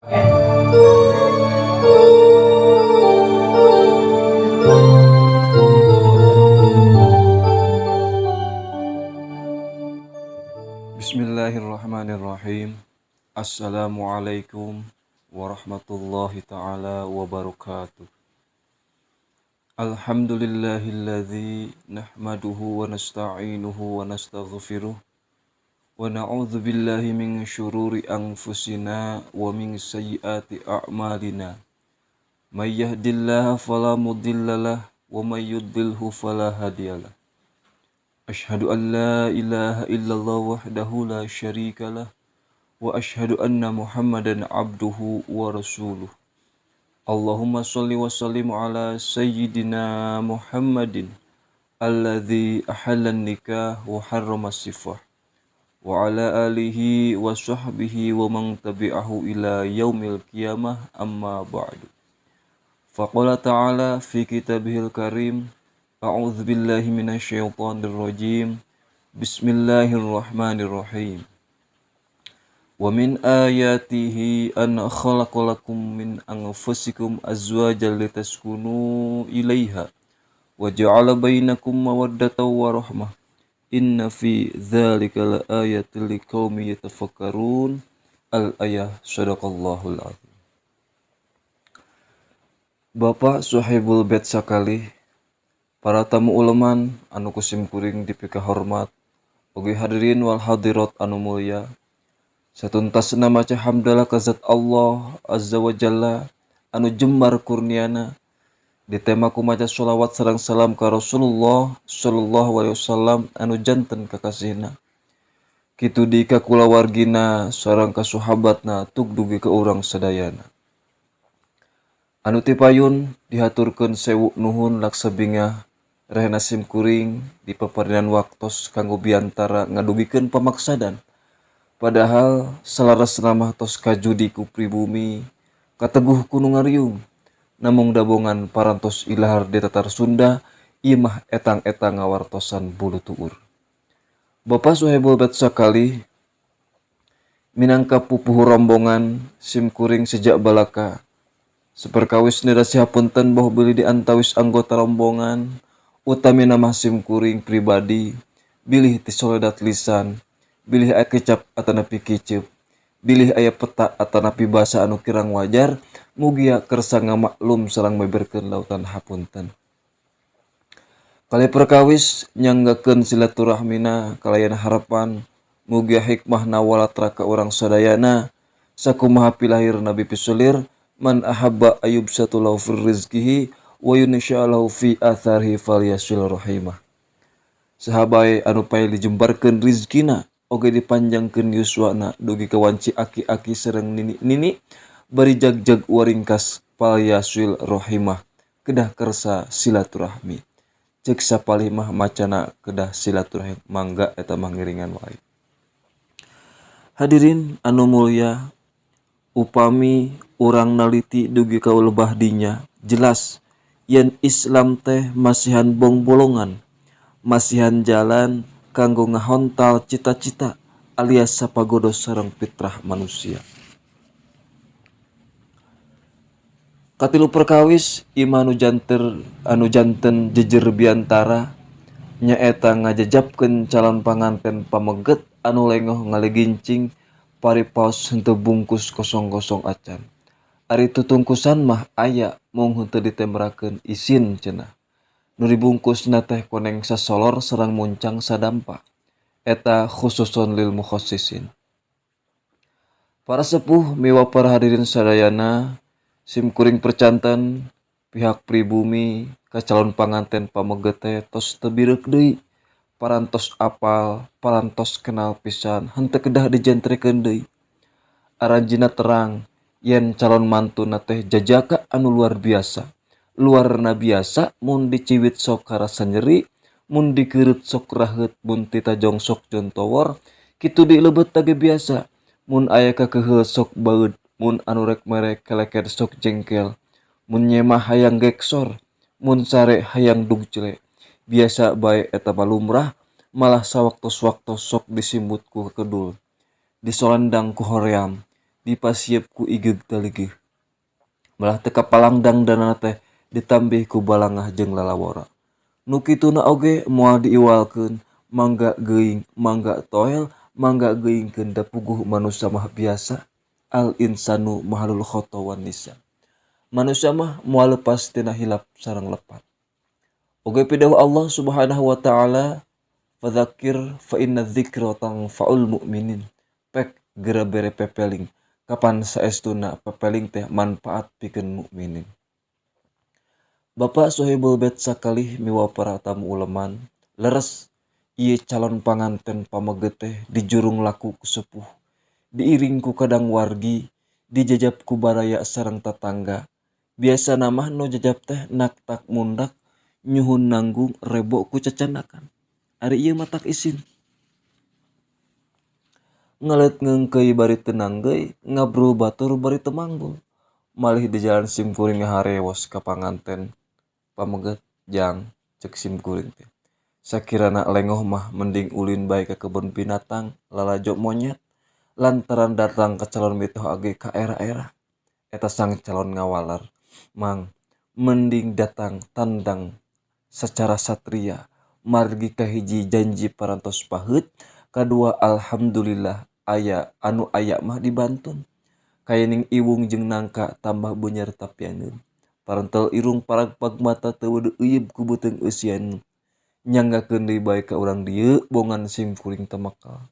Bismillahirrahmanirrahim. Assalamualaikum warahmatullahi ta'ala wabarakatuh. Alhamdulillahilladzi nahmaduhu wa nasta'inuhu wa nastaghfiruh wa na'udzu billahi min syururi anfusina wa min sayyiati a'malina. May yahdihillahu fala mudhillalah wa may yudlilhu fala hadiyalah. Asyhadu an la ilaha illallah wahdahu la syarikalah wa asyhadu anna Muhammadan abduhu wa rasuluh. Allahumma shalli wa sallim ala sayyidina Muhammadin alladzi ahallan nikah wa harrama sifah wa ala alihi wa sahbihi wa man tabi'ahu ila yaumil qiyamah amma ba'du. Faqala ta'ala fi kitabihil karim, a'udzu billahi minasyaitonir rajim. Bismillahirrahmanirrahim. Wa min ayatihi an khalaqalakum min anfusikum azwajan litaskunu ilaiha wa ja'ala bainakum mawaddatan wa rahmah. Inna fi dzalika laayatil liqaumin yatafakkarun. Al-ayah, sadaqallahul azim. Bapak Suhaibul Bet sakali, para tamu uleman anu kusim kuring dipika hormat, ugi hadirin wal hadirat anu mulia. Satuntasna maca hamdalah ka zat Allah azza wa jalla anu jembar kurniana. Di tema ku maca sholawat sareng salam ka Rasulullah sallallahu alaihi wasallam anu janten kakasihna. Kitu di ka kulawargina sareng ka sahabatna tug dugi ka urang sadayana. Anu ti payun dihaturkeun sewu nuhun laksabingah rehna sim kuring di paparinan waktos kanggo biantara ngadugikeun pamaksadan. Padahal salaras namah tos kajudi ku pribumi, kateguh kuno ngariung, namung dabongan parantos ilahar di tatar Sunda, imah etang-etang ngawartosan bulu tuur. Bapak Suhaibul Bet sakali, minangka pupuh rombongan sim kuring sejak balaka, seperkawis nirasi hapunten boh beli diantawis anggota rombongan, utami nama sim kuring pribadi, bilih ti soledat lisan, bilih aya kecap atanapi kiceup, bilih aya peta atanapi basa anu kirang wajar, mugia kersa ngamaklum sareng meberkeun lautan hapunten. Kali perkawis nyanggakeun silaturahmina kalayan harapan, mugia hikmahna walatra ka urang sadayana, sakumaha pilahir Nabi pisulir, man ahabba ayub satulahu fir rizqihi wa yunsyalahu fi atharihi falyasil rahimah. Sahabai anu pae dijembarkeun rizkina oge dipanjangkeun yuswana dugi kawanci aki-aki sareng nini-nini bari jag-jag waringkas falyasil rahimah kedah kersa silaturahmi. Ceuk sapalih mah macana kedah silaturahmi mangga eta mah ngiringan wae. Hadirin anu mulia, upami urang naliti dugi ka lebah dinya, jelas yen Islam teh masihan bong-bolongan, masihan jalan kanggo ngahontal cita-cita alias sapagodo sareng fitrah manusia. Katilu perkawis imah anu janten jejer biantara nyaeta ngajajabkeun calon panganten pameget anu lengoh ngalegincing paripaos henteu bungkus kosong-kosong acan. Ari tutungkusan mah aya mung henteu ditemberakeun isin cenah. Nu dibungkusna teh koneng sasolor sareng muncang sadampa. Eta khususun lil mukhassisin. Para sepuh miwa para hadirin sadayana, sim kuring percanten pihak pribumi ka calon panganten pameget teh tos teu bireuk deui. Parantos apal, parantos kenal pisan, henteu kedah dijentrekeun deui. Aranjina terang yen calon mantuna teh jajaka anu luar biasa. Luarna biasa mun diciwit sok karasa nyeri, mun dikeureut sok raheut, mun titajong sok jontowor, kitu dileubet tage biasa. Mun aya kakeuheul sok baeud, mun anu rek mere keleket sok jengkel. Mun nyemah hayang geksor, mun sare hayang dugcle. Biasa bae eta mah lumrah, malah sawaktos-waktos sok disimbut ku kekedul. Disolendang ku hoream, dipasiep ku igeg taligih. Malah teu kapalangdang dana teh ditambih ku balangah jeung lalawara. Nu kituna oge moal diiwalkeun mangga geuing, mangga toel, mangga geuingkeun da puguh manusia mah biasa. Al insanu mahalul khoto wan nisa. Manusia mah moal lepas tina hilap sareng lepat. Oge pidawuh Allah Subhanahu wa taala, fadzakir fa inna dzikra tanfa'ul mu'minin. Pek geura bere pepeling. Kapan saestuna pepeling teh manfaat pikeun mukminin. Bapak Sohibul Bet sakalih miwa para tamu uleman, leres ieu calon panganten pamaget teh dijurung laku ku sepuh, diiring ku kadang wargi, dijajab ku baraya sareng tatangga. Biasa mah nu jajab teh naktak mundak, nyuhun nanggung rebo ku cacanakan. Ari ieu mah tak isin. Ngaleut ngeungkeuy bari teu nanggeuy, ngabrul batur bari teu manggul. Malih di jalan simkuring ngaharewos ka panganten pamaget jang cek simkuring teh. Sakirana lengoh mah mending ulin bae ka kebun binatang lalajo monyet lantaran datang ka calon mitoh age ka era-era. Eta sang calon ngawalar, mang mending datang tandang secara satria margi kahiji janji parantos paheut, kadua alhamdulillah anu aya mah dibantun. Kayening iwung jeung nangka tambah beunyer tapiangeun. Parentel irung paragpag mata teu weudeuk euyeup ku beuteung eusian. Nyanggakeun deui bae ka urang dieu bongan simkuring teu makal.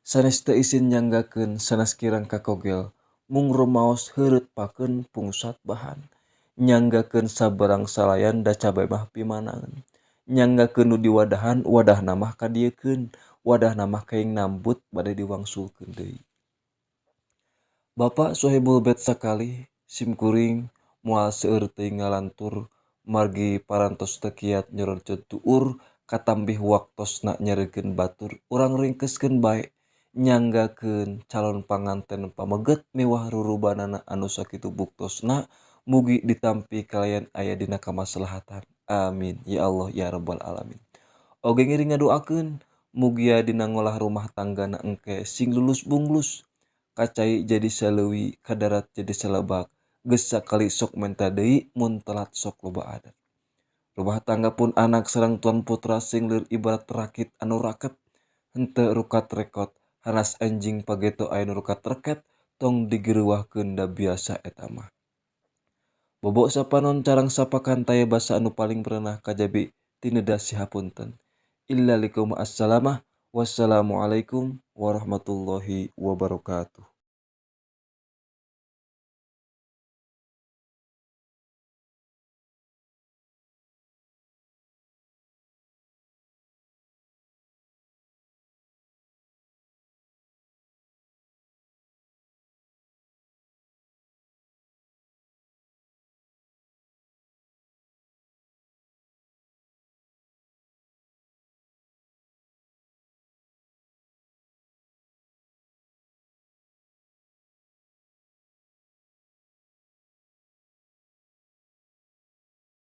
Sanes teu isin nyanggakeun sanes kirang kakogel, mung rumaos heureutpakeun pungsat bahan. Nyanggakeun sabarang salayan da cabai mah pimanangan. Nyanggakeun nu diwadahan wadahna mah kadiekeun, wadahna mah kaing nambut bade diwangsulkeun deui. Bapak Sohibul Bet sakalih simkuring moal seueur teuing ngalantur margi parantos teu kiat nyorojod tuur katambih waktosna nyareukeun batur urang ringkeskeun bae nyanggakeun calon panganten pamaget miwah rurubanana anu sakitu buktosna mugi ditampi kalayan aya dina kamaslahatan. Amin ya Allah ya rabbal alamin. Oge ngiring ngadoakeun mugia dina ngolah rumah tanggana engke sing lulus bunglus, kacai jadi saleuwi, kadarat jadi salebak, geus sakali sok menta deui mun telat sok loba adat. Rumah tangga pun anak sareng tuan putra sing lir ibarat rakit anu raket, henteu rukat rekot, hanas anjing pageto aya nu rukat reket, tong digeuruwahkeun da biasa eta mah. Bobo sapanon carang sapakan taya basa anu paling berenah kajabi tineda sihapunten. Illa likum assalamah. Wassalamualaikum warahmatullahi wabarakatuh.